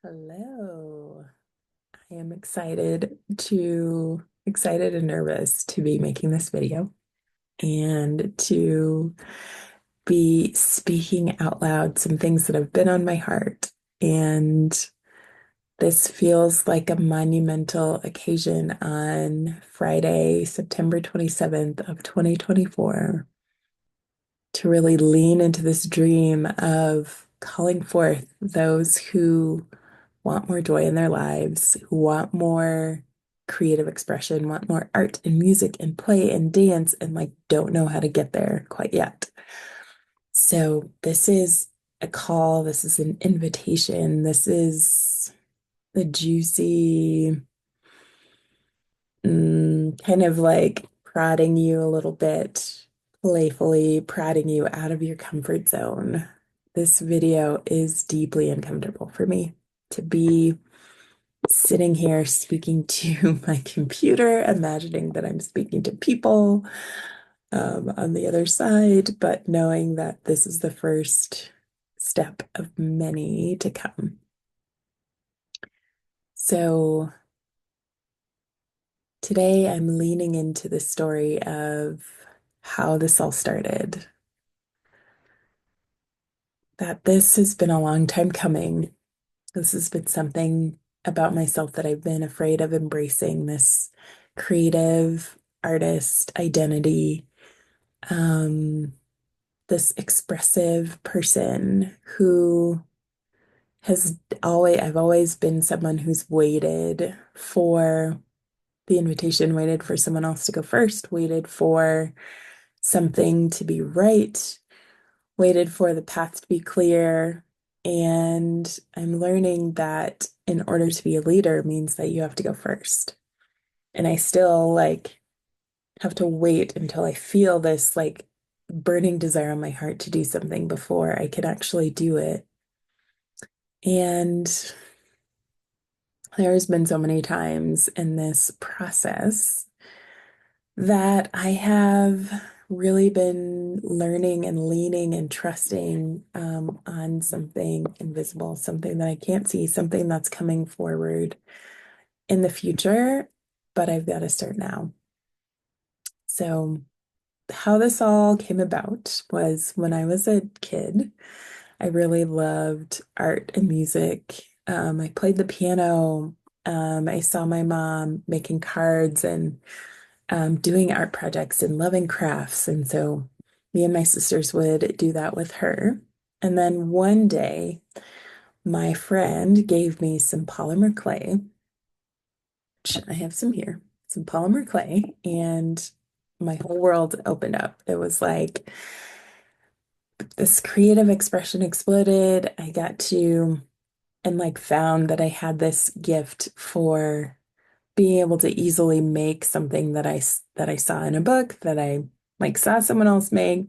Hello. I am excited and nervous to be making this video and to be speaking out loud some things that have been on my heart. And this feels like a monumental occasion on Friday, September 27th of 2024 to really lean into this dream of calling forth those who want more joy in their lives, who want more creative expression, want more art and music and play and dance, and like don't know how to get there quite yet. So, this is a call, this is an invitation, this is the juicy, kind of like prodding you a little bit, playfully prodding you out of your comfort zone. This video is deeply uncomfortable for me to be sitting here speaking to my computer, imagining that I'm speaking to people on the other side, but knowing that this is the first step of many to come. So today I'm leaning into the story of how this all started. That this has been a long time coming. This has been something about myself that I've been afraid of embracing, this creative artist identity, um, this expressive person who I've always been someone who's waited for the invitation, waited for someone else to go first, waited for something to be right, waited for the path to be clear. And I'm learning that in order to be a leader means that you have to go first. And I still have to wait until I feel this burning desire on my heart to do something before I can actually do it. And there's been so many times in this process that I have really been learning and leaning and trusting on something invisible, something that I can't see, something that's coming forward in the future, but I've got to start now. So, how this all came about was when I was a kid, I really loved art and music. I played the piano. I saw my mom making cards and doing art projects and loving crafts. And so me and my sisters would do that with her. And then one day, my friend gave me some polymer clay, which I have some here, some polymer clay, and my whole world opened up. It was like this creative expression exploded. I got to and found that I had this gift for being able to easily make something that I saw in a book that I saw someone else make.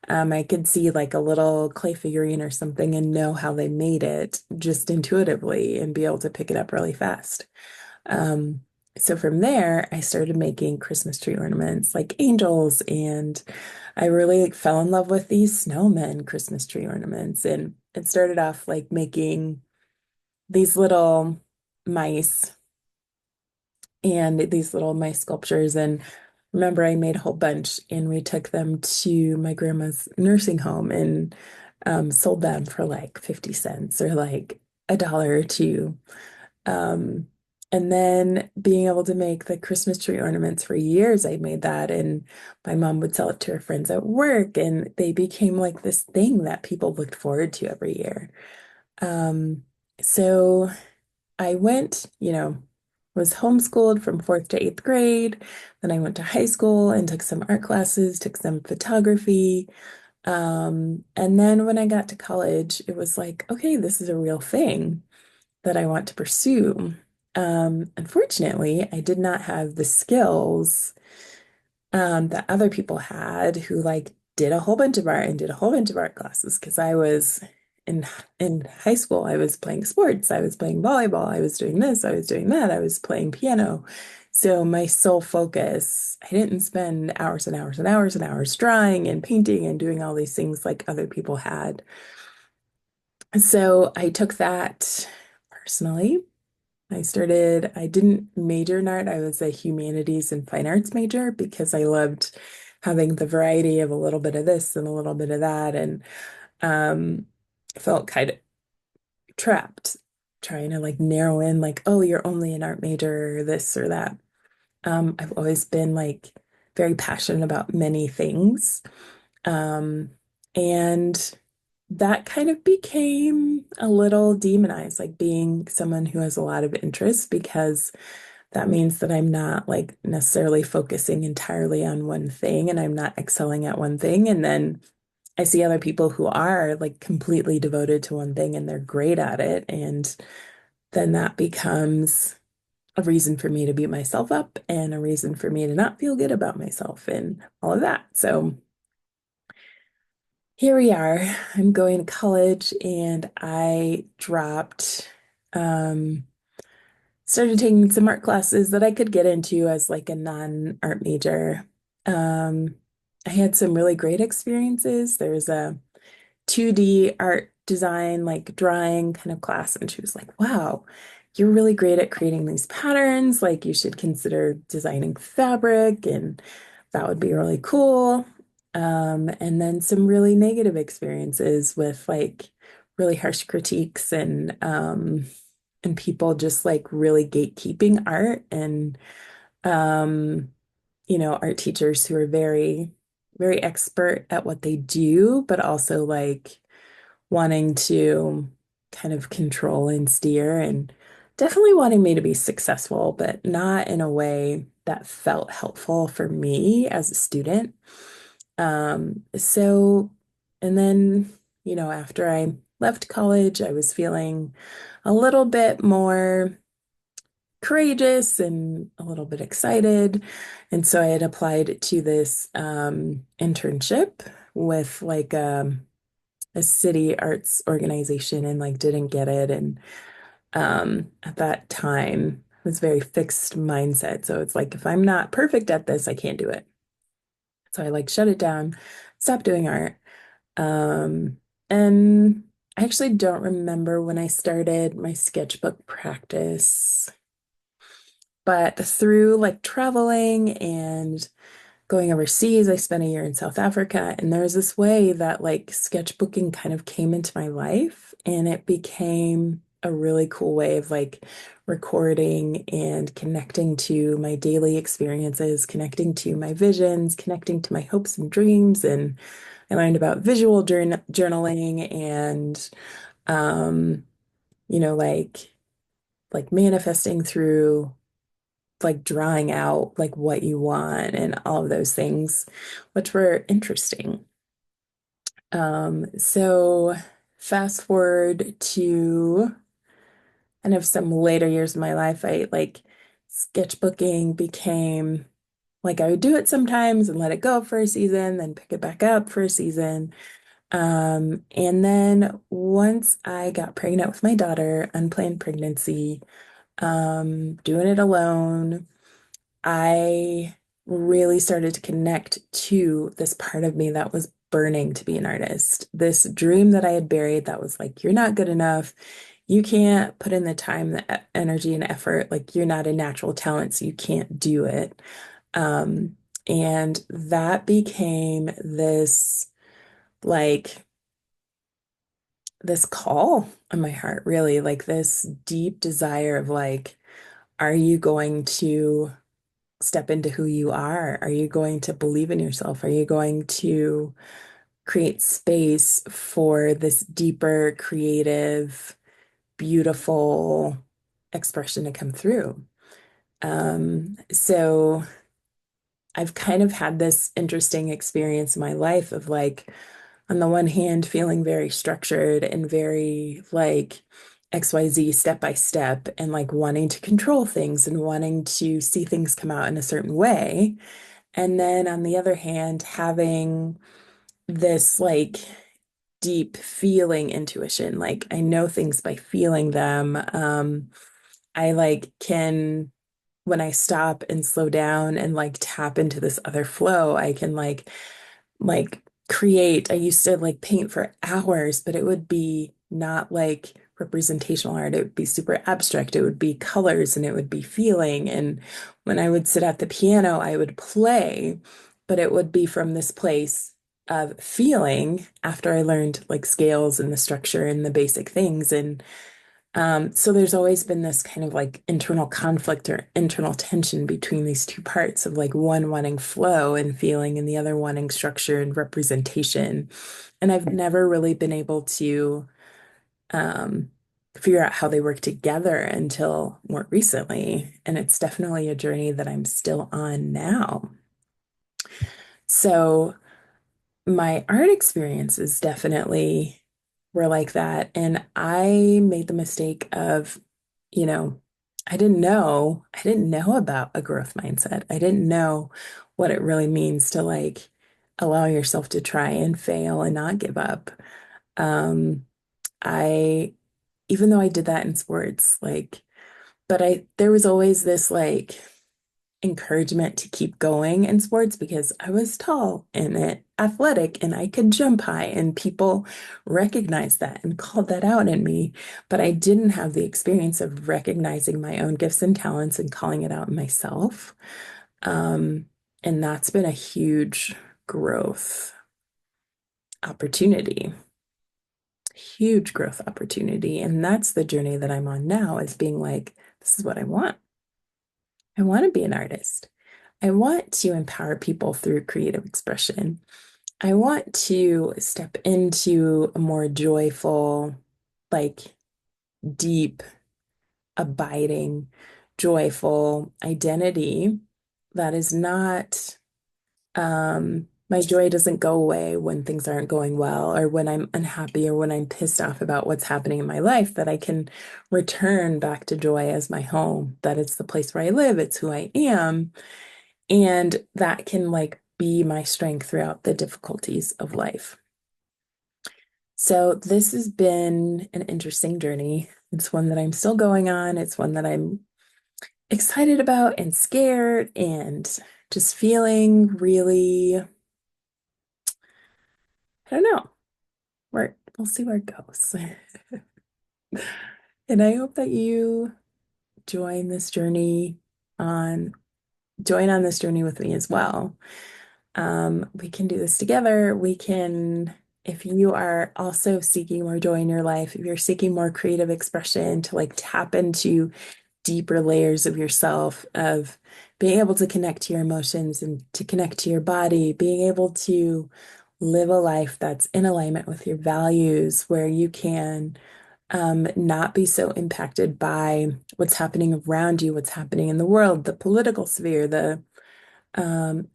I could see like a little clay figurine or something and know how they made it just intuitively and be able to pick it up really fast. Um, so from there, I started making Christmas tree ornaments like angels, and I really fell in love with these snowmen Christmas tree ornaments. And it started off like making these little mice and these little mice sculptures. And remember, I made a whole bunch and we took them to my grandma's nursing home and sold them for like 50 cents or like a dollar or two. Um, and then being able to make the Christmas tree ornaments for years, I made that. And my mom would sell it to her friends at work. And they became like this thing that people looked forward to every year. Um, so I went, was homeschooled from fourth to eighth grade. Then I went to high school and took some art classes, took some photography. And then when I got to college, it was like, okay, this is a real thing that I want to pursue. Unfortunately, I did not have the skills that other people had who did a whole bunch of art and did a whole bunch of art classes because I was in in high school, I was playing sports, I was playing volleyball, I was doing this, I was doing that, I was playing piano. So my sole focus, I didn't spend hours and hours and hours and hours drawing and painting and doing all these things like other people had. So I took that personally. I didn't major in art. I was a humanities and fine arts major because I loved having the variety of a little bit of this and a little bit of that, and um, felt kind of trapped trying to like narrow in like, oh, you're only an art major or this or that. I've always been like very passionate about many things. Um, and that kind of became a little demonized, like being someone who has a lot of interests, because that means that I'm not like necessarily focusing entirely on one thing and I'm not excelling at one thing. And then I see other people who are like completely devoted to one thing and they're great at it. And then that becomes a reason for me to beat myself up and a reason for me to not feel good about myself and all of that. So here we are. I'm going to college and I um, started taking some art classes that I could get into as like a non-art major. Um, I had some really great experiences. There was a 2D art design, like drawing kind of class. And she was like, wow, you're really great at creating these patterns. Like, you should consider designing fabric, and that would be really cool. And then some really negative experiences with like really harsh critiques and people just like really gatekeeping art and um, art teachers who are very, very expert at what they do, but also like wanting to kind of control and steer and definitely wanting me to be successful, but not in a way that felt helpful for me as a student. So, and then, after I left college, I was feeling a little bit more courageous and a little bit excited. And so I had applied to this internship with like a city arts organization and like didn't get it. And at that time, it was very fixed mindset. So it's like, if I'm not perfect at this, I can't do it. So I like shut it down, stopped doing art. Um, and I actually don't remember when I started my sketchbook practice, but through like traveling and going overseas, I spent a year in South Africa, and there was this way that like sketchbooking kind of came into my life, and it became a really cool way of like recording and connecting to my daily experiences, connecting to my visions, connecting to my hopes and dreams. And I learned about visual journaling and um, you know, like manifesting through like drawing out like what you want and all of those things, which were interesting. So fast forward to kind of some later years of my life, I like sketchbooking became like I would do it sometimes and let it go for a season, then pick it back up for a season. And then once I got pregnant with my daughter, unplanned pregnancy, doing it alone, I really started to connect to this part of me that was burning to be an artist. This dream that I had buried that was like, you're not good enough. You can't put in the time, the energy, and effort. Like, you're not a natural talent, so you can't do it. Um, and that became like, this call on my heart, really, like this deep desire of like, are you going to step into who you are? Are you going to believe in yourself? Are you going to create space for this deeper, creative, beautiful expression to come through? So I've kind of had this interesting experience in my life of like, on the one hand, feeling very structured and very like XYZ step by step and like wanting to control things and wanting to see things come out in a certain way. And then on the other hand, having this like deep feeling intuition, like I know things by feeling them. I like can, when I stop and slow down and like tap into this other flow, I can like create. I used to like paint for hours, but it would be not like representational art. It would be super abstract. It would be colors and it would be feeling. And when I would sit at the piano, I would play, but it would be from this place of feeling after I learned like scales and the structure and the basic things. And so there's always been this kind of like internal conflict or internal tension between these two parts of like one wanting flow and feeling and the other wanting structure and representation. And I've never really been able to um, figure out how they work together until more recently. And it's definitely a journey that I'm still on now. So my art experiences definitely were like that. And I made the mistake of, you know, I didn't know about a growth mindset. I didn't know what it really means to like allow yourself to try and fail and not give up. Um, I, even though I did that in sports, like, but there was always this like encouragement to keep going in sports because I was tall and athletic and I could jump high, and people recognized that and called that out in me. But I didn't have the experience of recognizing my own gifts and talents and calling it out in myself. Um, and that's been a huge growth opportunity, huge growth opportunity. And that's the journey that I'm on now, is being like, this is what I want. I want to be an artist. I want to empower people through creative expression. I want to step into a more joyful, like deep, abiding, joyful identity that is not, my joy doesn't go away when things aren't going well or when I'm unhappy or when I'm pissed off about what's happening in my life, that I can return back to joy as my home, that it's the place where I live, it's who I am. And that can like be my strength throughout the difficulties of life. So this has been an interesting journey. It's one that I'm still going on. It's one that I'm excited about and scared and just feeling really, I don't know, where we'll see where it goes. And I hope that you join this journey on join on this journey with me as well. We can do this together. We can, if you are also seeking more joy in your life, if you're seeking more creative expression to like tap into deeper layers of yourself, of being able to connect to your emotions and to connect to your body, being able to live a life that's in alignment with your values, where you can not be so impacted by what's happening around you, what's happening in the world, the political sphere, the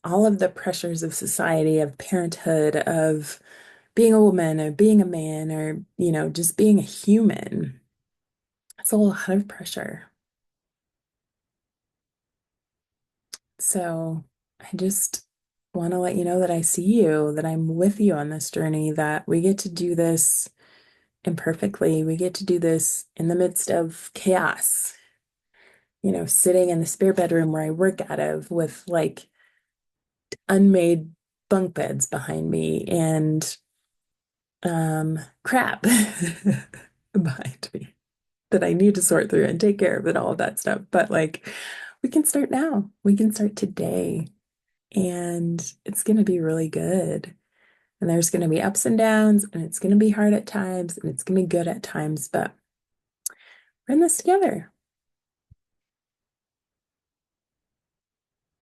all of the pressures of society, of parenthood, of being a woman or being a man or, just being a human. It's a lot of pressure. So I just want to let you know that I see you, that I'm with you on this journey, that we get to do this imperfectly. We get to do this in the midst of chaos, sitting in the spare bedroom where I work out of with like unmade bunk beds behind me and crap behind me that I need to sort through and take care of and all of that stuff. But like, we can start now. We can start today, and it's going to be really good. And there's going to be ups and downs, and it's going to be hard at times, and it's going to be good at times, but we're in this together.